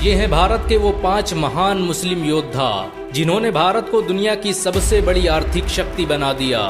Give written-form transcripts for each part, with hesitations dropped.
ये हैं भारत के वो 5 महान मुस्लिम योद्धा जिन्होंने भारत को दुनिया की सबसे बड़ी आर्थिक शक्ति बना दिया।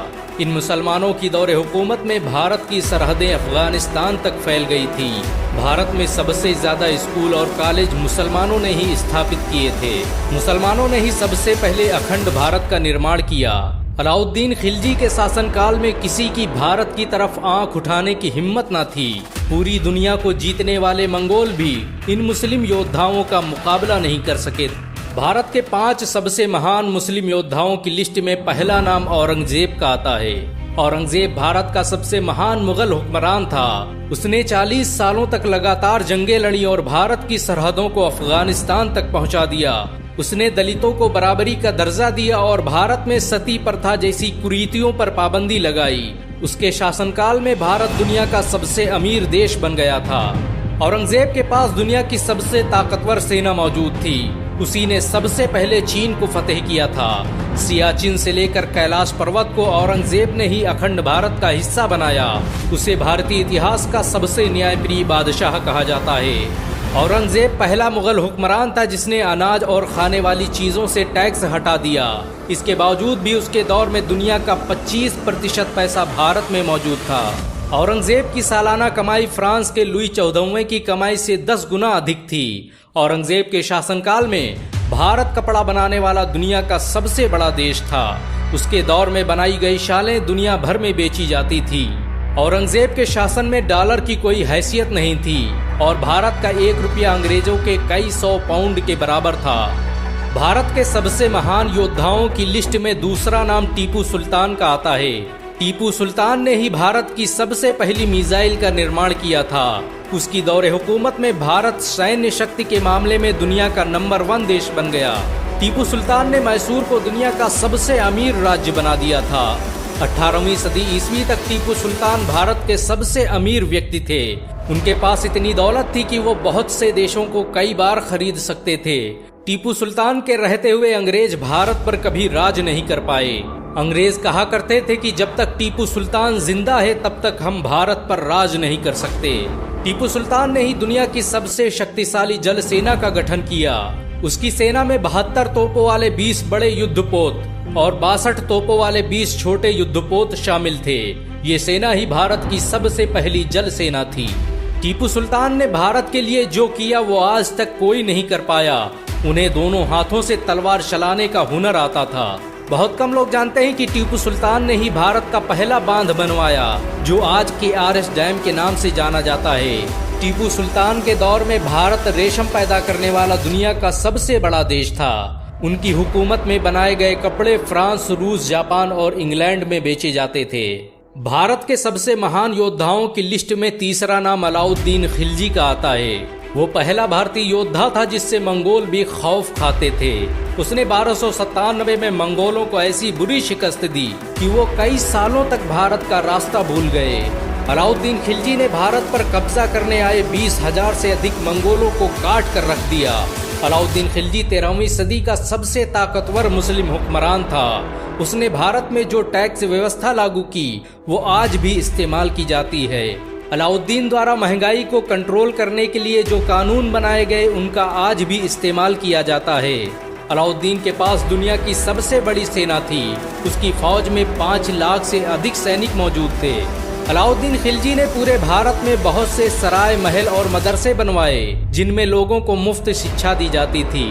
इन मुसलमानों की दौरे हुकूमत में भारत की सरहदें अफगानिस्तान तक फैल गई थी। भारत में सबसे ज्यादा स्कूल और कॉलेज मुसलमानों ने ही स्थापित किए थे। मुसलमानों ने ही सबसे पहले अखंड भारत का निर्माण किया। अलाउद्दीन खिलजी के शासनकाल में किसी की भारत की तरफ आंख उठाने की हिम्मत न थी। पूरी दुनिया को जीतने वाले मंगोल भी इन मुस्लिम योद्धाओं का मुकाबला नहीं कर सके। भारत के 5 सबसे महान मुस्लिम योद्धाओं की लिस्ट में पहला नाम औरंगजेब का आता है। औरंगजेब भारत का सबसे महान मुगल हुक्मरान था। उसने 40 सालों तक लगातार जंगें लड़ी और भारत की सरहदों को अफगानिस्तान तक पहुंचा दिया। उसने दलितों को बराबरी का दर्जा दिया और भारत में सती प्रथा जैसी कुरीतियों पर पाबंदी लगाई। उसके शासनकाल में भारत दुनिया का सबसे अमीर देश बन गया था। औरंगजेब के पास दुनिया की सबसे ताकतवर सेना मौजूद थी। उसी ने सबसे पहले चीन को फतेह किया था। सियाचिन से लेकर कैलाश पर्वत को औरंगजेब ने ही अखंड भारत का हिस्सा बनाया। उसे भारतीय इतिहास का सबसे न्यायप्रिय बादशाह कहा जाता है। औरंगजेब पहला मुगल हुक्मरान था जिसने अनाज और खाने वाली चीजों से टैक्स हटा दिया। इसके बावजूद भी उसके दौर में दुनिया का 25% पैसा भारत में मौजूद था। औरंगजेब की सालाना कमाई फ्रांस के लुई 14वें की कमाई से 10 गुना अधिक थी। औरंगजेब के शासनकाल में भारत कपड़ा बनाने वाला दुनिया का सबसे बड़ा देश था। उसके दौर में बनाई गई शालें दुनिया भर में बेची जाती थी। औरंगजेब के शासन में डॉलर की कोई हैसियत नहीं थी और भारत का 1 रुपया अंग्रेजों के कई 100 पाउंड के बराबर था। भारत के सबसे महान योद्धाओं की लिस्ट में दूसरा नाम टीपू सुल्तान का आता है। टीपू सुल्तान ने ही भारत की सबसे पहली मिसाइल का निर्माण किया था। उसकी दौरे हुकूमत में भारत सैन्य शक्ति के मामले में दुनिया का नंबर 1 देश बन गया। टीपू सुल्तान ने मैसूर को दुनिया का सबसे अमीर राज्य बना दिया था। 18वीं सदी ईस्वी तक टीपू सुल्तान भारत के सबसे अमीर व्यक्ति थे। उनके पास इतनी दौलत थी कि वो बहुत से देशों को कई बार खरीद सकते थे। टीपू सुल्तान के रहते हुए अंग्रेज भारत पर कभी राज नहीं कर पाए। अंग्रेज कहा करते थे कि जब तक टीपू सुल्तान जिंदा है तब तक हम भारत पर राज नहीं कर सकते। टीपू सुल्तान ने ही दुनिया की सबसे शक्तिशाली जल सेना का गठन किया। उसकी सेना में 72 तोपों वाले 20 बड़े युद्धपोत और 62 तोपों वाले 20 छोटे युद्धपोत शामिल थे। ये सेना ही भारत की सबसे पहली जल सेना थी। टीपू सुल्तान ने भारत के लिए जो किया वो आज तक कोई नहीं कर पाया। उन्हें दोनों हाथों से तलवार चलाने का हुनर आता था। बहुत कम लोग जानते हैं कि टीपू सुल्तान ने ही भारत का पहला बांध बनवाया जो आज के RS डैम के नाम से जाना जाता है। टीपू सुल्तान के दौर में भारत रेशम पैदा करने वाला दुनिया का सबसे बड़ा देश था। उनकी हुकूमत में बनाए गए कपड़े फ्रांस, रूस, जापान और इंग्लैंड में बेचे जाते थे। भारत के सबसे महान योद्धाओं की लिस्ट में तीसरा नाम अलाउद्दीन खिलजी का आता है। वो पहला भारतीय योद्धा था जिससे मंगोल भी खौफ खाते थे। उसने 1297 में मंगोलों को ऐसी बुरी शिकस्त दी कि वो कई सालों तक भारत का रास्ता भूल गए। अलाउद्दीन खिलजी ने भारत पर कब्जा करने आए 20,000 से अधिक मंगोलों को काट कर रख दिया। अलाउद्दीन खिलजी 13वीं सदी का सबसे ताकतवर मुस्लिम हुक्मरान था। उसने भारत में जो टैक्स व्यवस्था लागू की वो आज भी इस्तेमाल की जाती है। अलाउद्दीन द्वारा महंगाई को कंट्रोल करने के लिए जो कानून बनाए गए उनका आज भी इस्तेमाल किया जाता है। अलाउद्दीन के पास दुनिया की सबसे बड़ी सेना थी। उसकी फौज में 5 लाख से अधिक सैनिक मौजूद थे। अलाउद्दीन खिलजी ने पूरे भारत में बहुत से सराय, महल और मदरसे बनवाए जिनमें लोगों को मुफ्त शिक्षा दी जाती थी।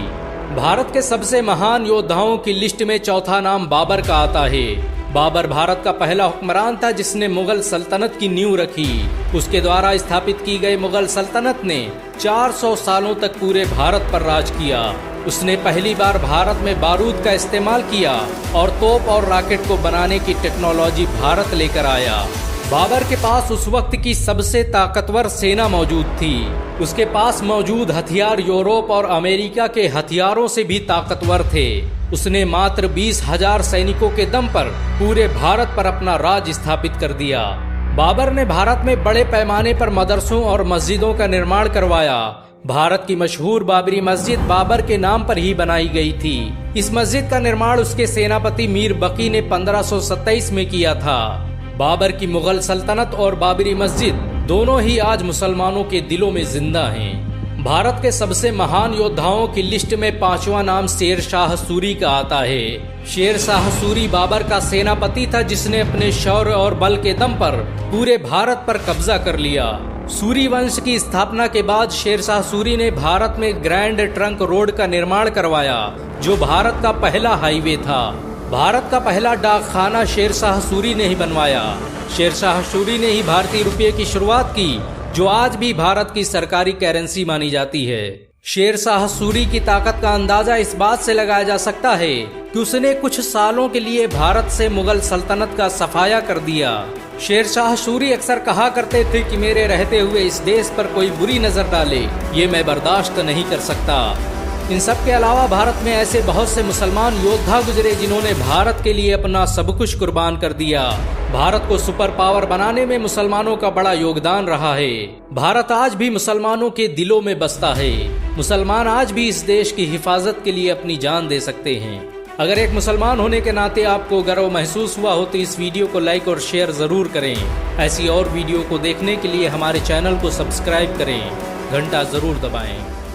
भारत के सबसे महान योद्धाओं की लिस्ट में चौथा नाम बाबर का आता है। बाबर भारत का पहला हुक्मरान था जिसने मुगल सल्तनत की नींव रखी। उसके द्वारा स्थापित की गई मुगल सल्तनत ने 400 सालों तक पूरे भारत पर राज किया। उसने पहली बार भारत में बारूद का इस्तेमाल किया और तोप और रॉकेट को बनाने की टेक्नोलॉजी भारत लेकर आया। बाबर के पास उस वक्त की सबसे ताकतवर सेना मौजूद थी। उसके पास मौजूद हथियार यूरोप और अमेरिका के हथियारों से भी ताकतवर थे। उसने मात्र 20,000 सैनिकों के दम पर पूरे भारत पर अपना राज स्थापित कर दिया। बाबर ने भारत में बड़े पैमाने पर मदरसों और मस्जिदों का निर्माण करवाया। भारत की मशहूर बाबरी मस्जिद बाबर के नाम पर ही बनाई गई थी। इस मस्जिद का निर्माण उसके सेनापति मीर बकी ने 1527 में किया था। बाबर की मुगल सल्तनत और बाबरी मस्जिद दोनों ही आज मुसलमानों के दिलों में जिंदा हैं। भारत के सबसे महान योद्धाओं की लिस्ट में पांचवा नाम शेर शाह सूरी का आता है। शेर शाह सूरी बाबर का सेनापति था जिसने अपने शौर्य और बल के दम पर पूरे भारत पर कब्जा कर लिया। सूरी वंश की स्थापना के बाद शेर शाह सूरी ने भारत में ग्रैंड ट्रंक रोड का निर्माण करवाया, जो भारत का पहला हाईवे था। भारत का पहला डाकखाना शेर शाह सूरी ने ही बनवाया। शेर शाह सूरी ने ही भारतीय रुपये की शुरुआत की, जो आज भी भारत की सरकारी करेंसी मानी जाती है। शेर शाह सूरी की ताकत का अंदाजा इस बात से लगाया जा सकता है कि उसने कुछ सालों के लिए भारत से मुगल सल्तनत का सफाया कर दिया। शेर शाह सूरी अक्सर कहा करते थे कि मेरे रहते हुए इस देश पर कोई बुरी नजर डाले, ये मैं बर्दाश्त नहीं कर सकता। इन सब के अलावा भारत में ऐसे बहुत से मुसलमान योद्धा गुजरे जिन्होंने भारत के लिए अपना सब कुछ कुर्बान कर दिया। भारत को सुपर पावर बनाने में मुसलमानों का बड़ा योगदान रहा है। भारत आज भी मुसलमानों के दिलों में बसता है। मुसलमान आज भी इस देश की हिफाजत के लिए अपनी जान दे सकते हैं। अगर एक मुसलमान होने के नाते आपको गर्व महसूस हुआ हो तो इस वीडियो को लाइक और शेयर जरूर करें। ऐसी और वीडियो को देखने के लिए हमारे चैनल को सब्सक्राइब करें, घंटा जरूर दबाएं।